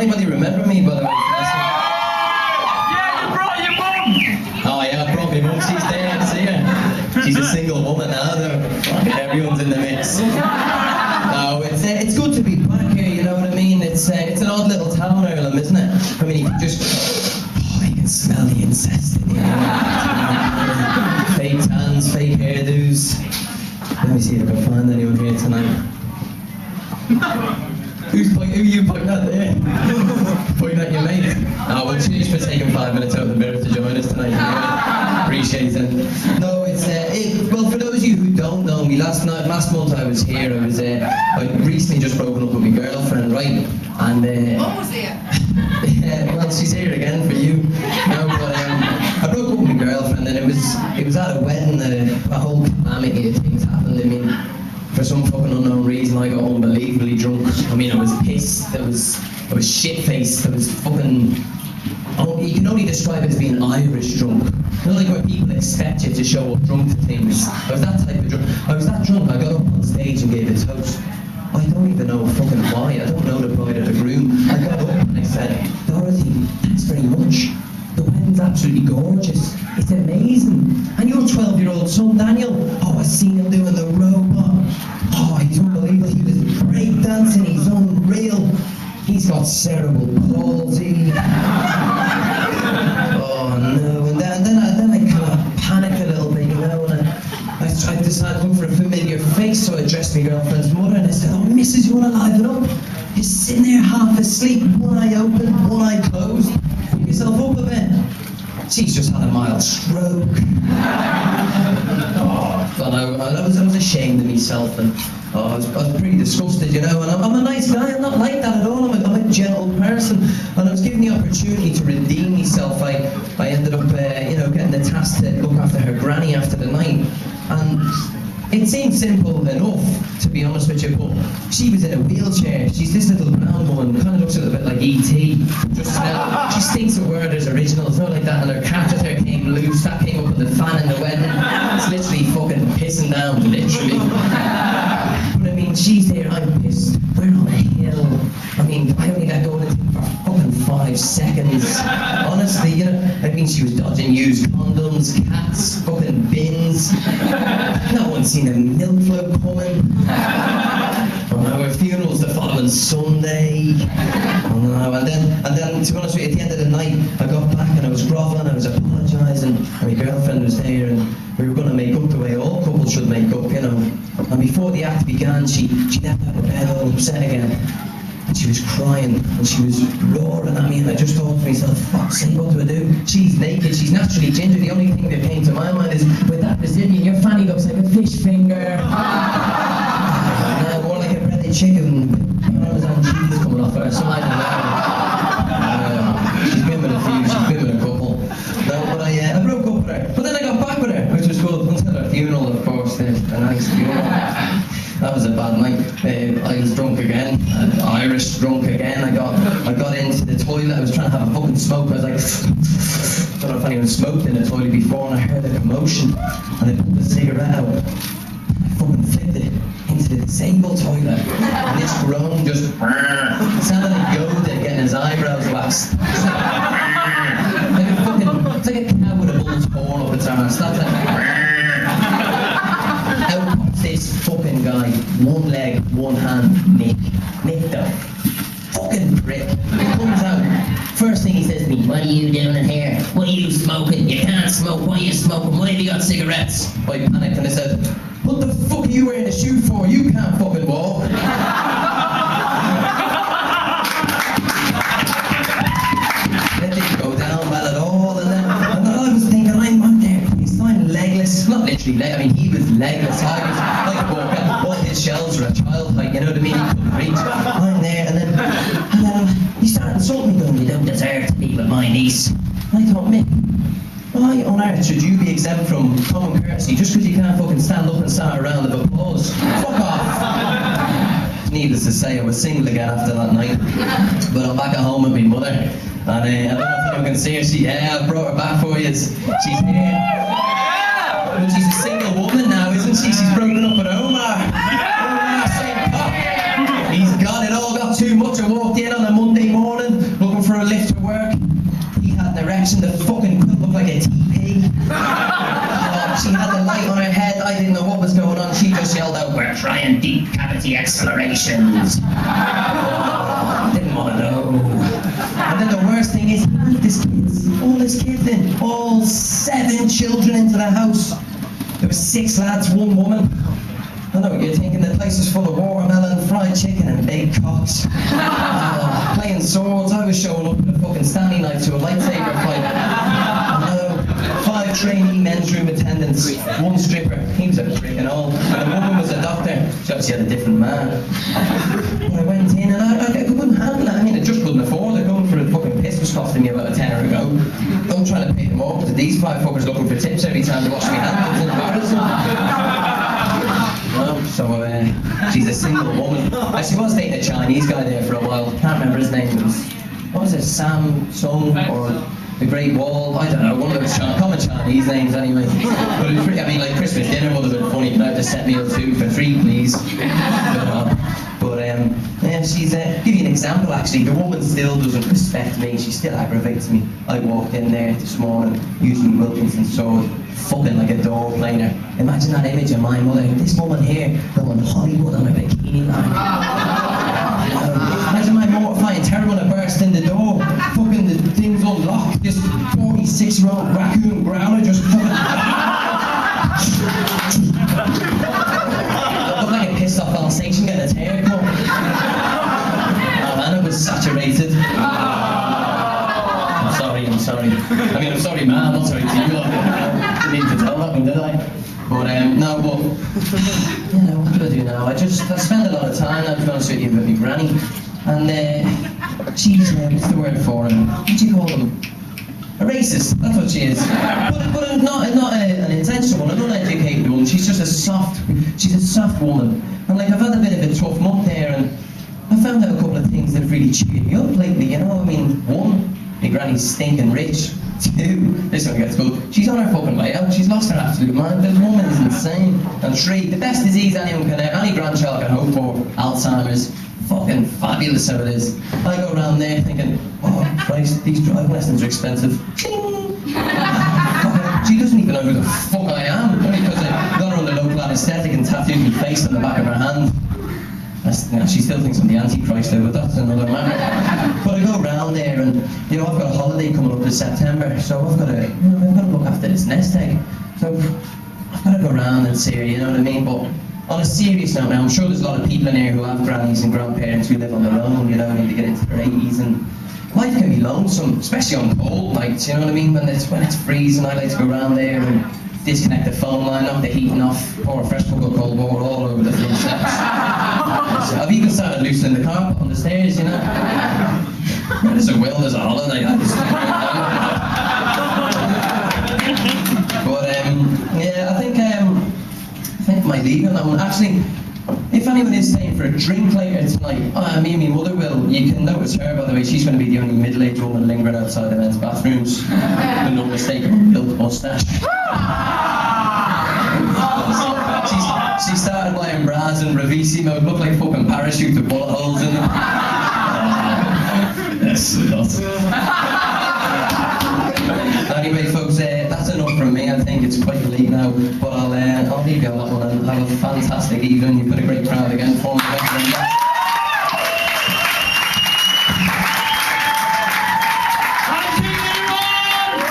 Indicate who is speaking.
Speaker 1: anybody remember me, by the way?
Speaker 2: Yeah, you brought your mum!
Speaker 1: Oh yeah, I brought my mum, she's there, I see her. She's a single woman now, though. Everyone's in the mix. No, it's good to be back here, you know what I mean? It's an odd little town, Irlam, isn't it? I mean, you can just... Oh, you can smell the incest in here. Fake tans, fake hairdos. Let me see if I can find anyone here tonight. Who are you pointing at there? Pointing at your mate? Oh, well, cheers for taking 5 minutes out of the mirror to join us tonight. Appreciate it. No, well, for those of you who don't know me, last month I was here. I'd recently just broken up with my girlfriend, right? And
Speaker 3: Almost there.
Speaker 1: yeah, well, she's here again for you. No, but I broke up with my girlfriend, and it was at a wedding that a whole calamity of things happened. I mean, for some fucking unknown reason, I got unbelievably drunk. I mean, I was pissed. I was shit-faced. I was fucking... Oh, you can only describe it as being Irish drunk. You know, like where people expect you to show up drunk to things. I was that type of drunk. I was that drunk, I got up on stage and gave a toast. I don't even know fucking why. I don't know the bride or the groom. I got up and I said, Dorothy, thanks very much. The wedding's absolutely gorgeous. It's amazing. And your 12-year-old son, Daniel, oh, I seen him doing the robot. Oh, he's unbelievable. He was break dancing. He's unreal. He's got cerebral palsy. Oh no! And then I kind of panicked a little bit, you know, and I decided to look for a familiar face, so I addressed my girlfriend's mother and I said, "Oh, Mrs, you want to liven up? You're sitting there half asleep, one eye open, one eye closed. Keep yourself up a bit." She's just had a mild stroke. Oh, I was ashamed of myself, and I was pretty disgusted, you know. And I'm a nice guy. I'm not like that at all. I'm a gentle person, and I was given the opportunity to redeem myself. I ended up, getting the task to look after her granny after the night, and it seemed simple enough, to be honest with you, but she was in a wheelchair. She's this little brown woman, kind of looks a little bit like E.T. She stinks of Werther's Originals, not like that, and her catheter came loose, that came up with the fan in the wedding. It's literally fucking pissing down, literally. But I mean, she's there, I'm pissed. We're on a hill. I mean, I only let go of the thing for fucking 5 seconds. Honestly, you know, I mean, she was dodging used condoms, cats, fucking bins. No one's seen a milk float coming. Our funeral's the following Sunday. And then, to be honest with you, at the end of the night, I got back and I was grovelling, I was apologising, and my girlfriend was there, and we were going to make up the way all couples should make up, you know. And before the act began, she left out of bed all upset again. And she was crying, and she was roaring at me, and I just thought to myself, fuck's sake, what do I do? She's naked, she's naturally ginger. The only thing that came to my mind is, with that Brazilian, your fanny looks like a fish finger. More like a breaded chicken with Parmesan cheese coming off her, something like that. She's been with a few, she's been with a couple. No, but I broke up with her. But then I got back with her, which was good. Until her funeral, of course, a nice funeral. That was a bad night. I was drunk again, Irish drunk again. I got into the toilet. I was trying to have a fucking smoke. I was like, I don't know if anyone smoked in the toilet before, and I heard a commotion, and I pulled the cigarette out. I fucking flipped it into the disabled toilet, and this groan just sounded like Yoda getting his eyebrows waxed. It's like a cow with a bull's horn up its arse. That's like. Out pops this fucking guy, one leg, one hand, Mick the fucking prick. He comes out, first thing he says to me, "What are you doing in here? What are you smoking? You can't smoke, what are you smoking? Why have you got cigarettes?" I panicked and I said, "What the fuck are you wearing a shoe for? You can't fucking walk." That didn't go down well at all, and then I was thinking, I'm there, I'm legless, not literally I mean, he was legless, I could walk out, all his shelves were a child height, you know what I mean, he couldn't reach. I'm there, and then he started insulting me, going, "You don't deserve to be with my niece." And I thought, Mick, why on earth should you be exempt from common courtesy just because you can't fucking stand up and start a round of applause? Fuck off! Needless to say, I was single again after that night, but I'm back at home with my mother, and I don't know if anyone can see her. I brought her back for you. She's here. But she's a single woman now, isn't she? She's broken up with Omar. St. Pop. He's got it all, got too much. I walked in on a Monday morning, I didn't know what was going on. She just yelled out, "We're trying deep cavity explorations." I didn't want to know. And then the worst thing is, all his kids in, all 7 children into the house. There were 6 lads, 1 woman. I know what you're thinking, the place was full of watermelon, fried chicken and big cocks. Playing swords, I was showing up with a fucking Stanley knife to a lightsaber fight. 5 trainee men's room attendants, 1 stripper, he was a prick and all. And the woman was a doctor, she obviously had a different man. But I went in and I couldn't handle it. I mean, I just couldn't afford it. Going for a fucking piss was costing me about a tenner a go. I'm trying to pay them off to these 5 fuckers looking for tips every time they wash my hands. It's embarrassing. So she's a single woman. She was dating a Chinese guy there for a while. Can't remember his name. It was, what was it, Sam Sung or the Great Wall? I don't know. One of those common Chinese names anyway. But it was pretty, I mean, like Christmas dinner would have been funny. You know, to set me up 2 for 3, please. But yeah, she's give you an example actually. The woman still doesn't respect me. She still aggravates me. I walked in there this morning using Wilkinson sword, fucking like a dog playing her. Imagine that image of my mother. This woman here going Hollywood on a bikini line. Imagine my mortifying terror when I burst in the door. Fucking the thing's unlocked. This 46-year-old raccoon growler just fucking. Looked like a pissed off Alsatian getting his hair cut. Oh man, it was saturated. I'm sorry. I mean, I'm sorry, man. I'm not sorry to you. Didn't need to tell that one, did I? But no, but yeah, what do I do now? I spend a lot of time, to be honest with you, with my granny, and she's what's the word for him? What do you call them? A racist. That's what she is. But not an intentional one, an uneducated one. She's just a soft woman. And like I've had a bit of a tough month there, and I found out a couple of things that have really cheered me up lately. You know, I mean, 1, my granny's stinking rich. 2, this one gets good. She's on her fucking way out. She's lost her absolute mind. This woman is insane. And 3, the best disease any grandchild can hope for, Alzheimer's. Fucking fabulous how it is. I go around there thinking, oh Christ, these driving lessons are expensive. She doesn't even know who the fuck I am, only because I got her on the local anaesthetic and tattooed my face on the back of her hand. She still thinks I'm the Antichrist though, but that's another matter. But I go around there and, you know, I've got a holiday coming up this September, so I've got to look after this nest egg. So I've got to go around and see her, you know what I mean? But on a serious note now, I'm sure there's a lot of people in here who have grannies and grandparents who live on their own, you know, and they get into their 80s, and life can be lonesome, especially on cold nights, you know what I mean? When it's freezing, I like to go around there and disconnect the phone line, knock the heating off, pour a fresh cup of cold water all over the front steps. So I've even started loosening the carpet on the stairs, you know. There's a will, there's a holiday. But yeah, I think I might leave on that one. Actually, if anyone is staying for a drink later tonight, me and my mother will. You can notice her, by the way. She's going to be the only middle-aged woman lingering outside the men's bathrooms. With no mistake, a built mustache. She started wearing bras and Ravissimo, looked like fucking parachute with bullet holes in them. That's nuts. Anyway, folks, that's enough from me. I think it's quite late now, but I'll leave you on that one and have a fantastic evening. You've been a great friend.